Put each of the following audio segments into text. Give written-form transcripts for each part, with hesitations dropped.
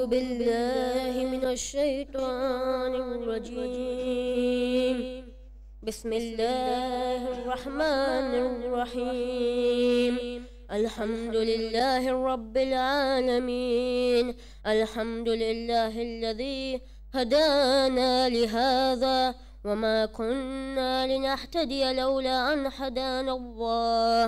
अऊज़ु बिल्लाहि मिनश्शैतानिर्रजीम बिस्मिल्लाहिर्रहमानिर्रहीम अल्हम्दुलिल्लाहि रब्बिल आलमीन अल्हम्दुलिल्लाहिल्लज़ी हदाना लिहाज़ा वमा कुन्ना लिनहतदिय लौला अन हदानल्लाह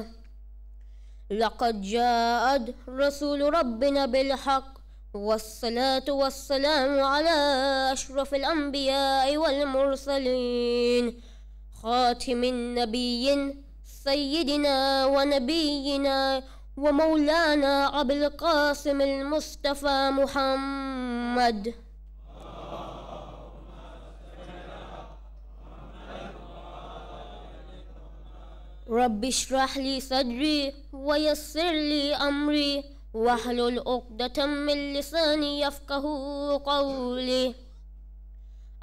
लक़द जाअत रसूलु रब्बिना बिल हक़ वस्सलातु वस्सलामु अला अशरफिल अंबियाइ वल मुरसलीन खातिमिन नबिय्यिन सय्यिदिना व नबिय्यिना व मौलाना अबुल क़ासिमिल मुस्तफ़ा मुहम्मद। रब्बि इश्रह ली सदरी व यस्सिर ली अमरी वहलुल उक़दतम मिन लिसानी यफ़क़हू क़ौली।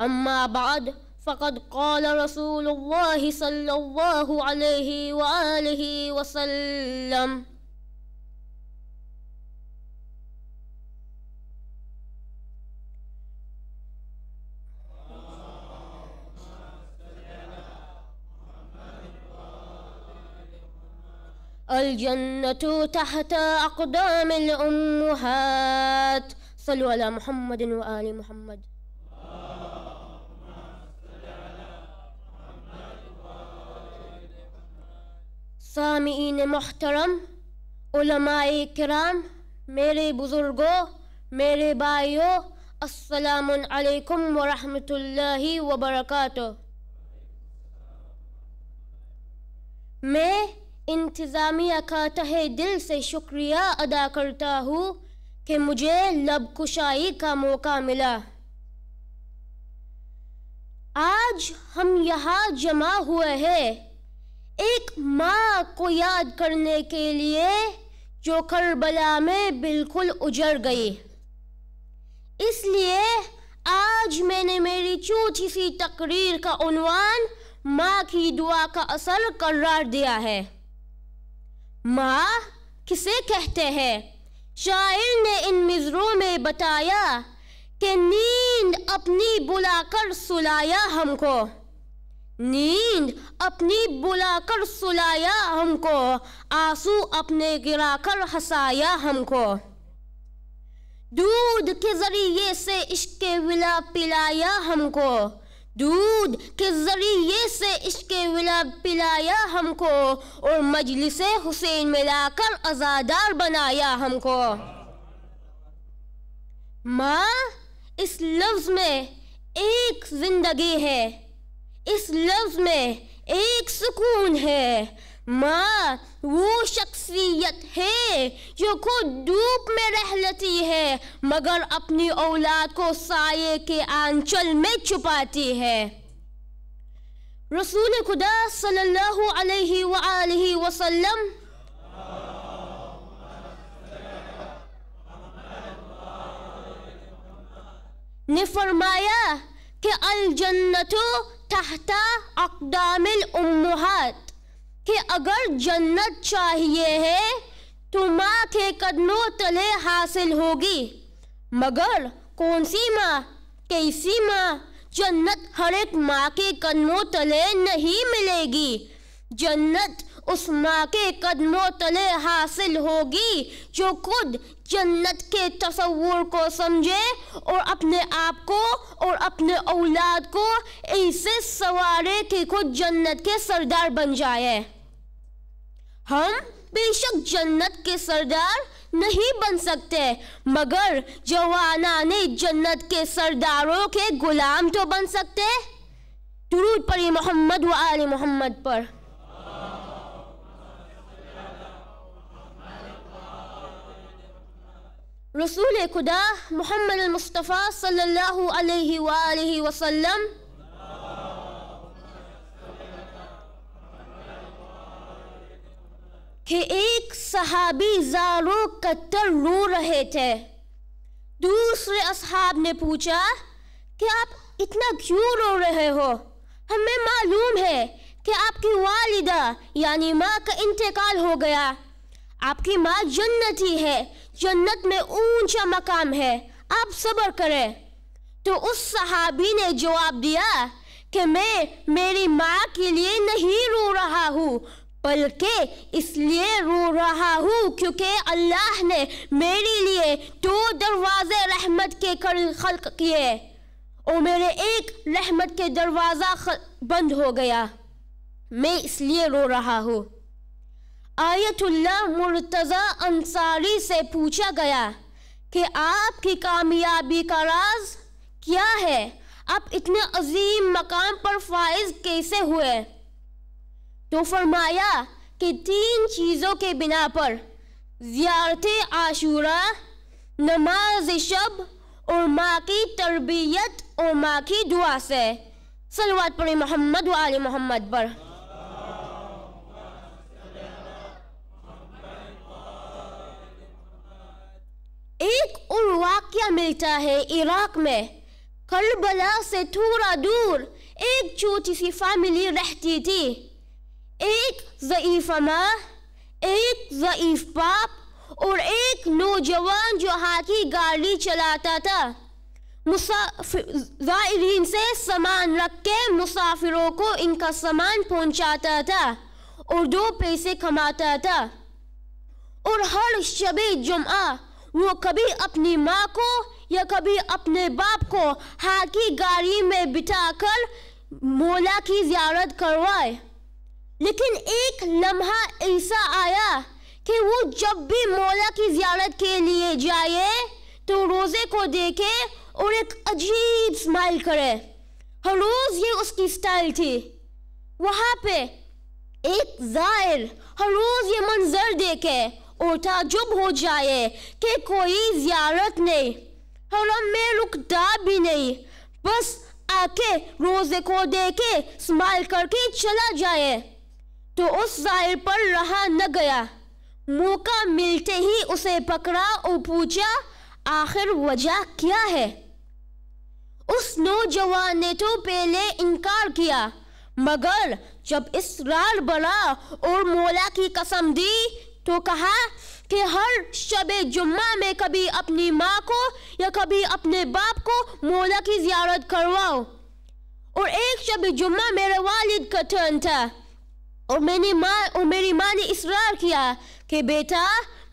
अम्मा बाद फ़क़द क़ाल रसूलुल्लाहि सल्लल्लाहु अलैहि व आलिहि वसल्लम। अल जन्नतु तहता अक़दामिल उम्महात। सल्लु अला मुहम्मदिन व आलि मुहम्मद। सामीईन मोहतरम, उलमाए किराम, मेरे बुजुर्गों, मेरे भाइयों, अस्सलामु अलैकुम व रहमतुल्लाहि व बरकातुहू। मैं इंतज़ामिया का तहे दिल से शुक्रिया अदा करता हूँ कि मुझे लब कुशाई का मौका मिला। आज हम यहाँ जमा हुए हैं एक माँ को याद करने के लिए जो करबला में बिल्कुल उजड़ गई। इसलिए आज मैंने मेरी छोटी सी तकरीर का उन्वान माँ की दुआ का असर करार दिया है। माँ किसे कहते हैं? शायर ने इन मिज़रों में बताया कि नींद अपनी बुलाकर सुलाया हमको, नींद अपनी बुलाकर सुलाया हमको, आंसू अपने गिराकर हंसाया हमको, दूध के जरिए से इश्क़ विला पिलाया हमको, दूध के जरिए से इश्क़ विला पिलाया हमको, और मजलिसे हुसैन में लाकर आज़ादार बनाया हमको। माँ, इस लफ्ज़ में एक जिंदगी है, इस लफ्ज़ में एक सुकून है। माँ वो शख्सियत है जो खुद धूप में रह लेती है मगर अपनी औलाद को साये के आंचल में छुपाती है। रसूल खुदा सल्लल्लाहु अलैहि व आलिहि वसल्लम ने फरमाया कि अल जन्नतु तहता अक़दामिल उम्महात, कि अगर जन्नत चाहिए है तो माँ के कदमों तले हासिल होगी। मगर कौन सी माँ, कैसी माँ? जन्नत हर एक माँ के कदमों तले नहीं मिलेगी। जन्नत उस माँ के कदमों तले हासिल होगी जो खुद जन्नत के तसव्वुर को समझे और अपने आप को और अपने औलाद को ऐसे सवारे कि खुद जन्नत के सरदार बन जाए। हम बेशक जन्नत के सरदार नहीं बन सकते मगर जवानाने जन्नत के सरदारों के गुलाम तो बन सकते। दुरूद पढ़िए मोहम्मद व आले मोहम्मद पर। रसूल खुदा मोहम्मद मुस्तफ़ा सल्लल्लाहु अलैहि व आलिहि वसल्लम कि एक सहाबी ज़ारो कत्तर रो रहे थे। दूसरे असहाब ने पूछा कि आप इतना क्यों रो रहे हो? हमें मालूम है कि आपकी वालिदा यानी माँ का इंतकाल हो गया। आपकी माँ जन्नती है, जन्नत में ऊंचा मकाम है, आप सब्र करें। तो उस सहाबी ने जवाब दिया कि मैं मेरी माँ के लिए नहीं रो रहा हूँ, बल्कि इसलिए रो रहा हूँ क्योंकि अल्लाह ने मेरे लिए 2 दरवाजे रहमत के खल्क किए और मेरे एक रहमत के दरवाज़ा बंद हो गया, मैं इसलिए रो रहा हूँ। आयतुल्लाह मुर्तज़ा अंसारी से पूछा गया कि आपकी कामयाबी का राज क्या है, आप इतने अजीम मकाम पर फाइज कैसे हुए? तो फरमाया कि 3 चीज़ों के बिना पर, ज़ियारते आशूरा, नमाज शब और माँ की तरबियत और माँ की दुआ से। सल्लल्लाहु अलैहि मोहम्मद व आले मोहम्मद पर। एक और वाक़या मिलता है इराक में, करबला से थोड़ा दूर एक छोटी सी फैमिली रहती थी। एक ज़ईफ़ माँ, एक ज़ईफ़ बाप और एक नौजवान जो हाथी गाड़ी चलाता था। ज़ायरीन से सामान रख के मुसाफिरों को इनका सामान पहुंचाता था और 2 पैसे कमाता था। और हर शबे जुम्आ वो कभी अपनी माँ को या कभी अपने बाप को हाथी गाड़ी में बिठाकर मौला की ज़ियारत करवाए। लेकिन एक लम्हा ऐसा आया कि वो जब भी मौला की ज़ियारत के लिए जाए तो रोज़े को देखे और एक अजीब स्माइल करे। हर रोज़ ये उसकी स्टाइल थी। वहाँ पे एक ज़ायर हर रोज़ ये मंजर देखे और ताजुब हो जाए कि कोई ज़ियारत नहीं, हरम में रुकता भी नहीं, बस आके रोज़े को देके स्माइल करके चला जाए। तो उस ज़ायर पर रहा न गया, मौका मिलते ही उसे पकड़ा और पूछा आखिर वजह क्या है? उस नौजवान ने तो पहले इनकार किया, मगर जब इसरार बढ़ा और मौला की कसम दी तो कहा कि हर शबे जुम्मा में कभी अपनी माँ को या कभी अपने बाप को मौला की ज़ियारत करवाओ। और एक शबे जुम्मा मेरे वालिद का टर्न था और मेरी माँ ने इसरार किया कि बेटा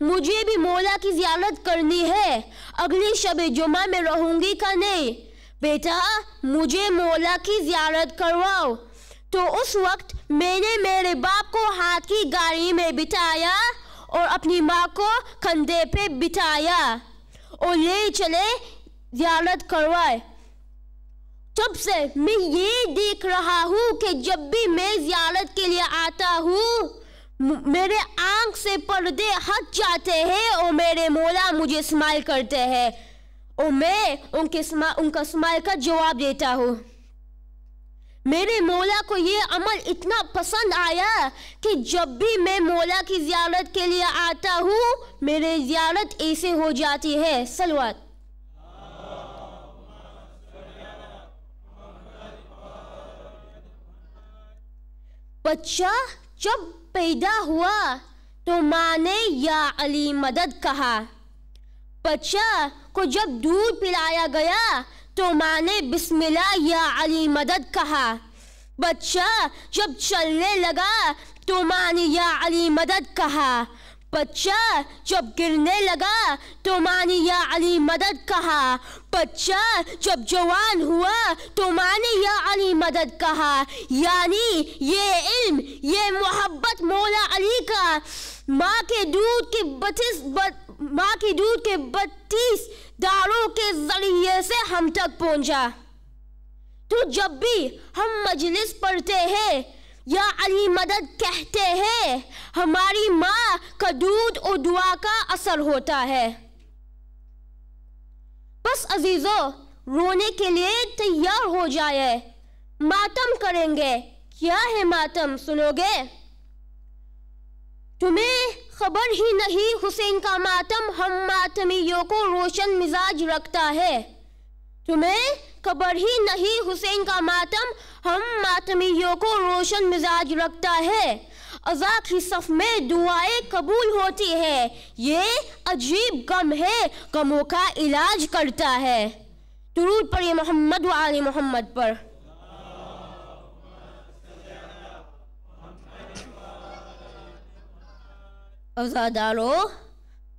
मुझे भी मौला की ज़ियारत करनी है, अगली शबे जुम्मा में रहूँगी का नहीं, बेटा मुझे मौला की ज़ियारत करवाओ। तो उस वक्त मैंने मेरे बाप को हाथ की गाड़ी में बिठाया और अपनी माँ को कंधे पे बिठाया और ले चले ज़ियारत करवाए। तब से मैं ये देख रहा हूँ कि जब भी मैं ज़ियारत के लिए आता हूँ मेरे आँख से पर्दे हट जाते हैं और मेरे मौला मुझे स्माइल करते हैं और मैं उनका स्माइल का जवाब देता हूँ। मेरे मौला को ये अमल इतना पसंद आया कि जब भी मैं मौला की ज़ियारत के लिए आता हूँ मेरी ज़ियारत ऐसे हो जाती है। सलवात। बच्चा जब पैदा हुआ तो माँ ने या अली मदद कहा। बच्चा को जब दूध पिलाया गया तो माँ ने बिस्मिल्लाह या अली मदद कहा। बच्चा जब चलने लगा तो माँ ने या अली मदद कहा। बच्चा जब गिरने लगा तो माँ ने या अली मदद कहा। बच्चा जब जवान हुआ तो माँ ने या अली मदद कहा। यानी ये इल्म, ये मोहब्बत मौला अली का माँ के दूध के 32 दारों के जरिए से हम तक पहुंचा। तो जब भी हम मजलिस पढ़ते हैं या अली मदद कहते हैं हमारी माँ का दूध और दुआ का असर होता है। बस अजीजों रोने के लिए तैयार हो जाए, मातम करेंगे। क्या है मातम सुनोगे? तुम्हें खबर ही नहीं हुसैन का मातम हम मातमियों को रोशन मिजाज रखता है। तुम्हें खबर ही नहीं हुसैन का मातम हम मातमियों को रोशन मिजाज रखता है। अज़ा की सफ में दुआएं कबूल होती है। ये अजीब गम है, गमों का इलाज करता है। दुरूद पढ़िए मोहम्मद व आले मोहम्मद पर। अज़ादारो,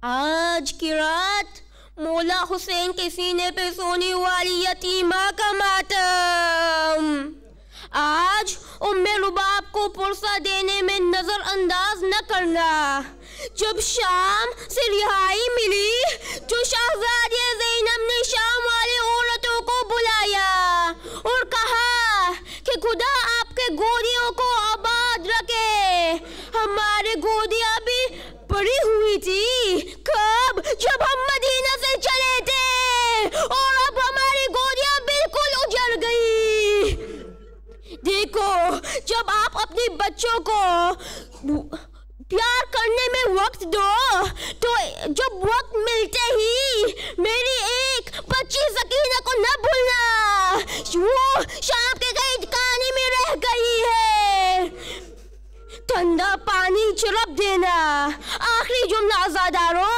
आज की रात मौला हुसैन के सीने पे सोने वाली यतीमा का मातम। आज उम्मे रुबाब को पुरसा देने में नजरअंदाज न करना। जब शाम से रिहाई मिली तो शहजादी ज़ैनब ने शाम वाली औरतों को बुलाया और कहा कि खुदा आपके गोदियों को आबाद रखे। हमारे गोदियां भी पड़ी हुई थी कब? जब हम मदीना से चले थे और अब हमारी गोदियां बिल्कुल उजड़ गई। देखो, जब आप अपने बच्चों को प्यार करने में वक्त दो तो जब वक्त मिलते ही मेरी एक बच्ची सकीना को न भूलना, वो शाम के कहीं कहानी में रह गई है। ठंडा पानी छिड़क देना। आखिरी जुमला अज़ादारो,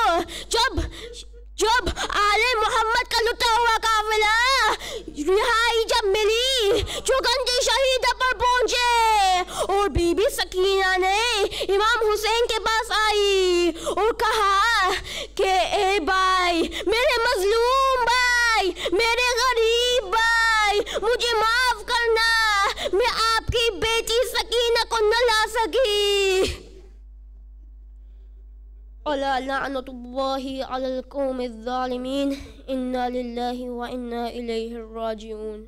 जब आले मोहम्मद का लुटा हुआ काफिला रिहाई जब मिली, जो गंजे शहीदा पर पहुंचे और बीबी सकीना ने इमाम हुसैन के पास आई और कहा कि ए भाई, मेरे मजलूम भाई, मेरे गरीब भाई, मुझे माफ करना, मैं आपकी बेटी सकीना को न ला सकी। अला लअनतुल्लाहि अलल कौमिज़ ज़ालिमीन। इन्ना लिल्लाहि व इन्ना इलैहि राजिऊन।